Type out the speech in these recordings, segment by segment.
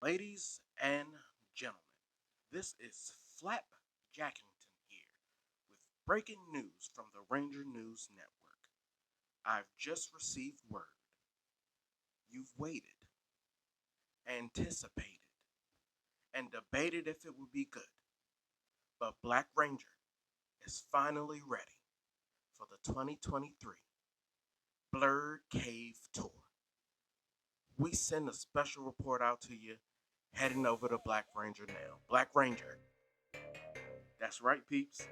Ladies and gentlemen, this is Flap Jackington here with breaking news from the Ranger News Network. I've just received word. You've waited, anticipated, and debated if it would be good. But Black Ranger is finally ready for the 2023 Blerdcave Tour. We send a special report out to you heading over to Black Ranger now. Black Ranger. That's right, peeps.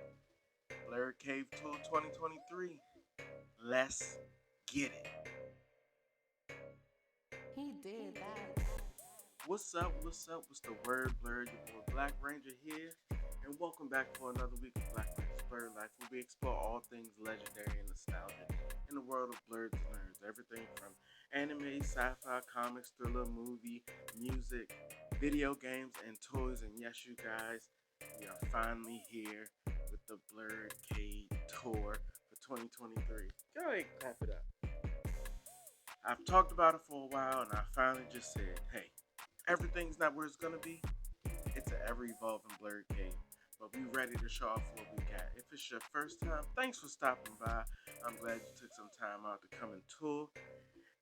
Blerdcave Tour 2023. Let's get it. He did that. What's up? What's up? What's the word, Blerd? Your boy Black Ranger here, and welcome back for another week of Black Ranger's Blerd Life, where we explore all things legendary and nostalgic in the world of blurs and nerds. Everything from anime, sci-fi, comics, thriller, movie, music, video games, and toys. And yes, you guys, we are finally here with the Blerdcade Tour for 2023. Go ahead, clap it up. I've talked about it for a while, and I finally just said, hey, everything's not where it's gonna be. It's an ever evolving Blerdcade. But we ready to show off what we got. If it's your first time, thanks for stopping by. I'm glad you took some time out to come and tour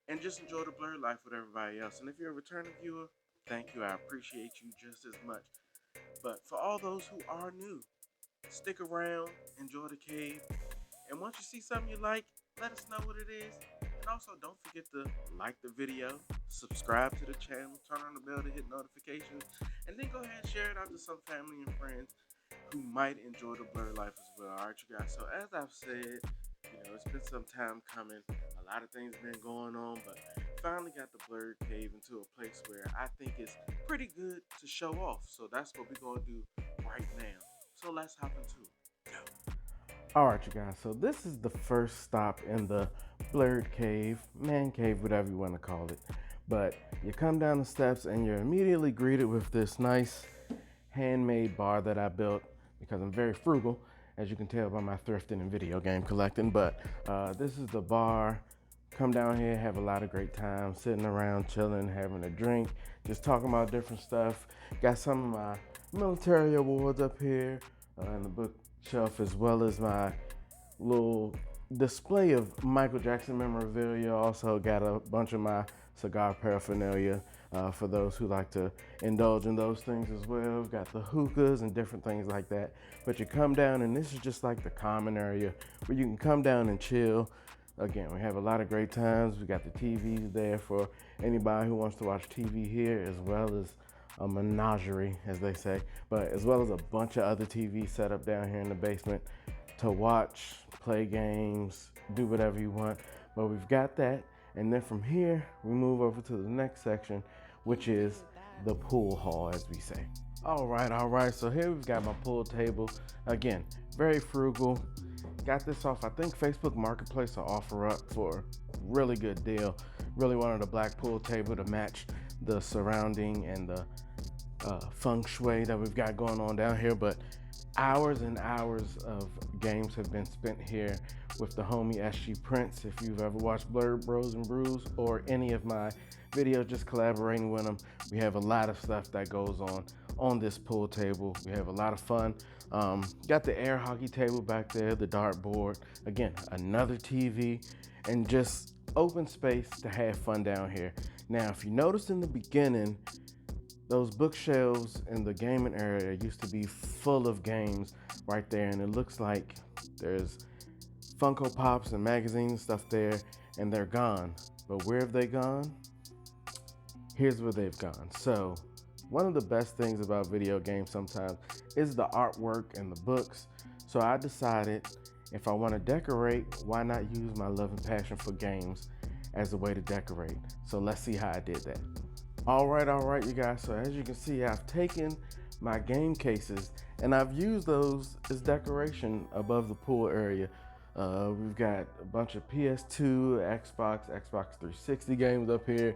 and just enjoy the Blerd Life with everybody else. And if you're a returning viewer, thank you. I appreciate you just as much. But for all those who are new, stick around, enjoy the cave, and once you see something you like, let us know what it is. And also, don't forget to like the video, subscribe to the channel, turn on the bell to hit notifications, and then go ahead and share it out to some family and friends who might enjoy the Blerd Life as well. Alright, you guys. So, as I've said, it's been some time coming. A lot of things been going on, but finally got the Blerd Cave into a place where I think it's pretty good to show off. So, that's what we're going to do right now. So, let's hop into it. Go. All right, you guys. So this is the first stop in the Blerd Cave, man cave, whatever you want to call it. But you come down the steps and you're immediately greeted with this nice handmade bar that I built because I'm very frugal, as you can tell by my thrifting and video game collecting. But this is the bar. Come down here, have a lot of great time, sitting around, chilling, having a drink, just talking about different stuff. Got some of my military awards up here in the bookshelf, as well as my little display of Michael Jackson memorabilia. Also got a bunch of my cigar paraphernalia for those who like to indulge in those things as well. Got the hookahs and different things like that. But you come down and this is just like the common area where you can come down and chill. Again, we have a lot of great times. We got the TVs there for anybody who wants to watch TV here, as well as a menagerie, as they say, but as well as a bunch of other TVs set up down here in the basement to watch, play games, do whatever you want. But we've got that. And then from here, we move over to the next section, which is the pool hall, as we say. All right. So here we've got my pool table. Again, very frugal. Got this off, I think Facebook Marketplace will offer up for a really good deal. Really wanted a black pool table to match the surrounding and the feng shui that we've got going on down here. But hours and hours of games have been spent here with the homie SG Prince. If you've ever watched Blerd Bros and Brews or any of my videos just collaborating with him, we have a lot of stuff that goes on this pool table. We have a lot of fun. Got the air hockey table back there, the dart board. Again, another TV, and just open space to have fun down here. Now, if you noticed in the beginning, those bookshelves in the gaming area used to be full of games right there, and it looks like there's Funko Pops and magazines and stuff there, and they're gone. But where have they gone? Here's where they've gone. So one of the best things about video games sometimes is the artwork and the books. So I decided if I want to decorate, why not use my love and passion for games as a way to decorate? So let's see how I did that. All right, you guys. So as you can see, I've taken my game cases and I've used those as decoration above the pool area. We've got a bunch of PS2, Xbox 360 games up here,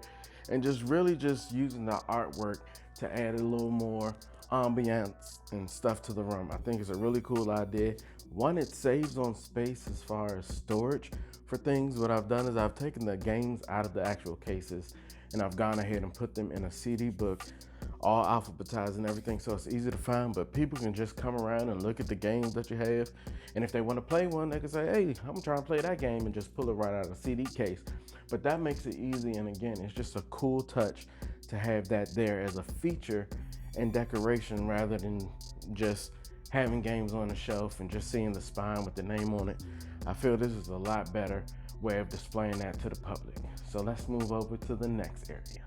and just really just using the artwork to add a little more ambiance and stuff to the room. I think it's a really cool idea. One, it saves on space as far as storage for things. What I've done is I've taken the games out of the actual cases and I've gone ahead and put them in a CD book, all alphabetized and everything, so it's easy to find. But people can just come around and look at the games that you have, and if they want to play one, they can say, hey, I'm trying to play that game, and just pull it right out of the CD case. But that makes it easy, and again, it's just a cool touch to have that there as a feature and decoration, rather than just having games on the shelf and just seeing the spine with the name on it. I feel this is a lot better way of displaying that to the public. So let's move over to the next area.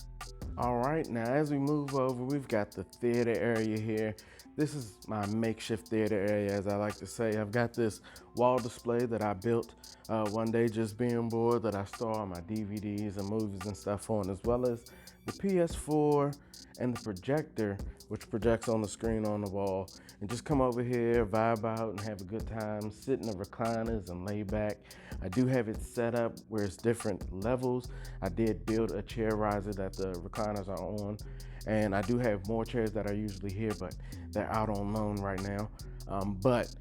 All right, now as we move over, we've got the theater area here. This is my makeshift theater area, as I like to say. I've got this wall display that I built one day just being bored, that I store all my DVDs and movies and stuff on, as well as the PS4 and the projector, which projects on the screen on the wall. And just come over here, vibe out, and have a good time, sit in the recliners and lay back. I do have it set up where it's different levels. I did build a chair riser that the recliners are on, and I do have more chairs that are usually here, but they're out on loan right now. But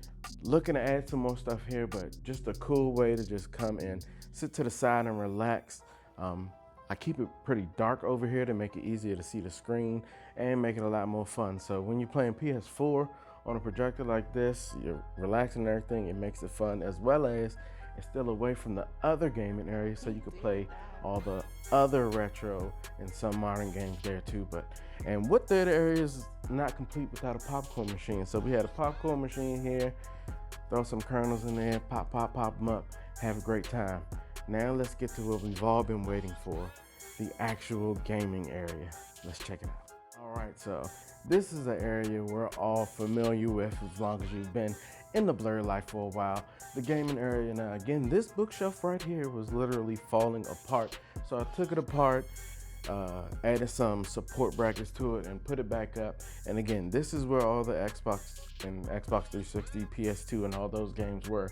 looking to add some more stuff here, but just a cool way to just come in, sit to the side and relax. I keep it pretty dark over here to make it easier to see the screen and make it a lot more fun. So when you're playing PS4 on a projector like this, you're relaxing and everything, it makes it fun, as well as it's still away from the other gaming area, so you can play all the other retro and some modern games there too. And what theater area is not complete without a popcorn machine. So we had a popcorn machine here, throw some kernels in there, pop them up, have a great time. Now let's get to what we've all been waiting for, the actual gaming area. Let's check it out. All right, so this is an area we're all familiar with as long as you've been in the Blerd Life for a while. The gaming area. Now again, this bookshelf right here was literally falling apart. So I took it apart, added some support brackets to it and put it back up. And again, this is where all the Xbox and Xbox 360, PS2 and all those games were.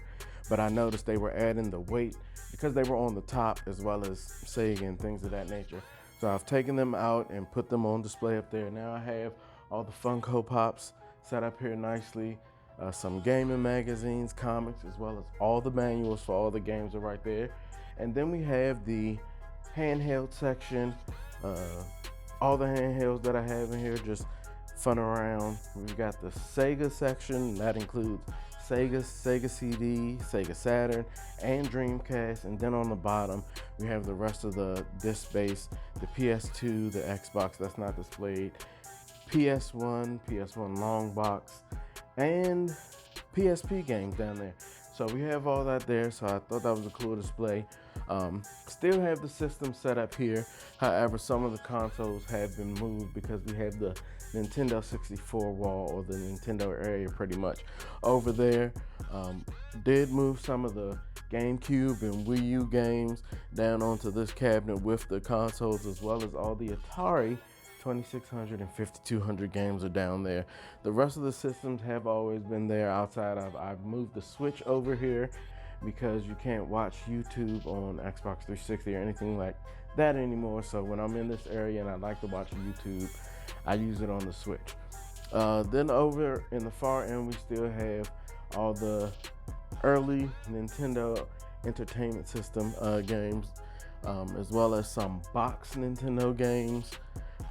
But I noticed they were adding the weight because they were on the top, as well as Sega and things of that nature. So I've taken them out and put them on display up there. Now I have all the Funko Pops set up here nicely. Some gaming magazines, comics, as well as all the manuals for all the games are right there. And then we have the handheld section, all the handhelds that I have in here, just fun around. We've got the Sega section, that includes Sega CD, Sega Saturn, and Dreamcast. And then on the bottom, we have the rest of the disc space, the PS2, the Xbox that's not displayed, PS1 long box, and PSP games down there. So we have all that there, so I thought that was a cool display. Still have the system set up here. However, some of the consoles have been moved because we have the Nintendo 64 wall, or the Nintendo area pretty much over there. Did move some of the GameCube and Wii U games down onto this cabinet with the consoles, as well as all the Atari 2600 and 5200 games are down there. The rest of the systems have always been there outside of, I've moved the Switch over here because you can't watch YouTube on Xbox 360 or anything like that anymore. So when I'm in this area and I like to watch YouTube, I use it on the Switch. Then over in the far end, we still have all the early Nintendo Entertainment System games, as well as some box Nintendo games.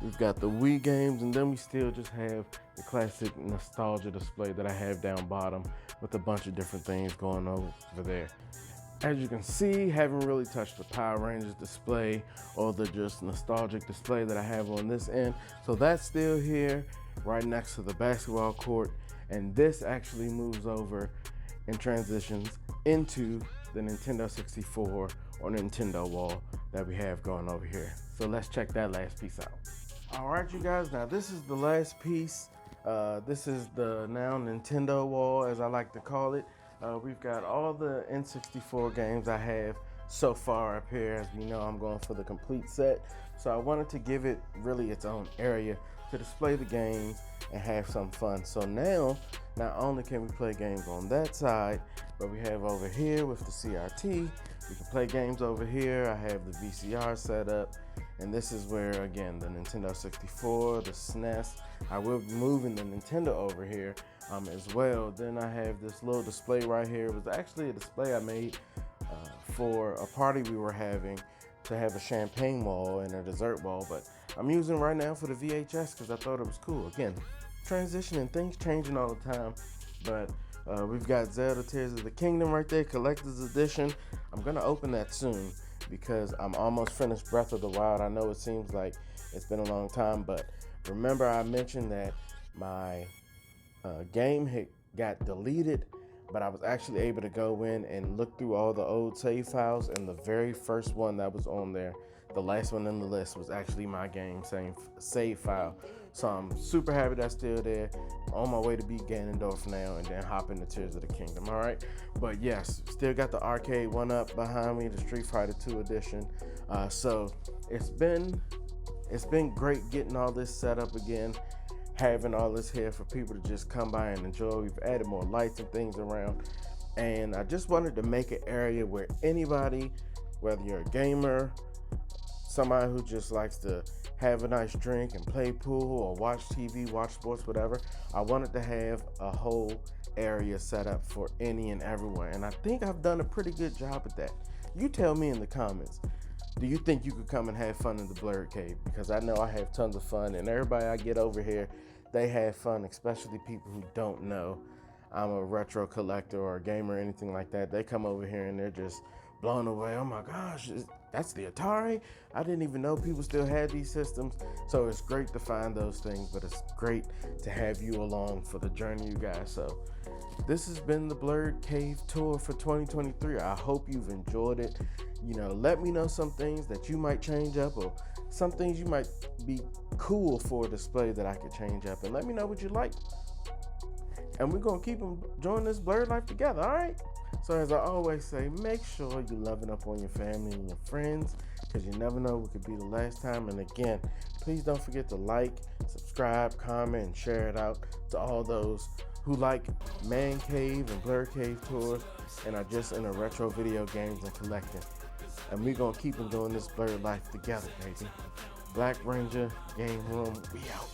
We've got the Wii games, and then we still just have the classic nostalgia display that I have down bottom with a bunch of different things going over there. As you can see, haven't really touched the Power Rangers display or the just nostalgic display that I have on this end. So that's still here right next to the basketball court. And this actually moves over and transitions into the Nintendo 64 or Nintendo wall that we have going over here. So let's check that last piece out. All right, you guys, now this is the last piece. This is the now Nintendo wall, as I like to call it. We've got all the N64 games I have so far up here. As you know, I'm going for the complete set. So I wanted to give it really its own area to display the games and have some fun. So now, not only can we play games on that side, but we have over here with the CRT, we can play games over here. I have the VCR set up, and this is where, again, the Nintendo 64, the SNES, I will be moving the Nintendo over here as well. Then I have this little display right here. It was actually a display I made for a party we were having to have a champagne wall and a dessert wall, but I'm using right now for the VHS because I thought it was cool. Again, transitioning, things changing all the time, but we've got Zelda Tears of the Kingdom right there, collector's edition. I'm gonna open that soon because I'm almost finished Breath of the Wild. I know it seems like it's been a long time, but remember I mentioned that my game got deleted, but I was actually able to go in and look through all the old save files, and the very first one that was on there, the last one in the list, was actually my game save file. So I'm super happy that's still there. On my way to beat Ganondorf now and then hop into Tears of the Kingdom. All right, but yes, still got the arcade one up behind me, the Street Fighter 2 edition. So it's been great getting all this set up again, having all this here for people to just come by and enjoy. We've added more lights and things around, and I just wanted to make an area where anybody, whether you're a gamer, somebody who just likes to have a nice drink and play pool or watch TV, watch sports, whatever, I wanted to have a whole area set up for any and everyone, and I think I've done a pretty good job at that. You tell me in the comments, do you think you could come and have fun in the Blerdcade? Because I know I have tons of fun, and everybody I get over here, they have fun, especially people who don't know I'm a retro collector or a gamer or anything like that. They come over here and they're just blown away. Oh my gosh, that's the Atari? I didn't even know people still had these systems. So it's great to find those things, but it's great to have you along for the journey, you guys. So this has been the Blerdcave tour for 2023. I hope you've enjoyed it. You know, let me know some things that you might change up, or some things you might be cool for a display that I could change up, and let me know what you like. And we're going to keep enjoying this Blerd life together, all right? So as I always say, make sure you're loving up on your family and your friends, because you never know what could be the last time. And again, please don't forget to like, subscribe, comment, and share it out to all those who like Man Cave and Blerdcave tours and are just into retro video games and collecting. And we're going to keep enjoying this Blerd life together, baby. Black Ranger Game Room, we out.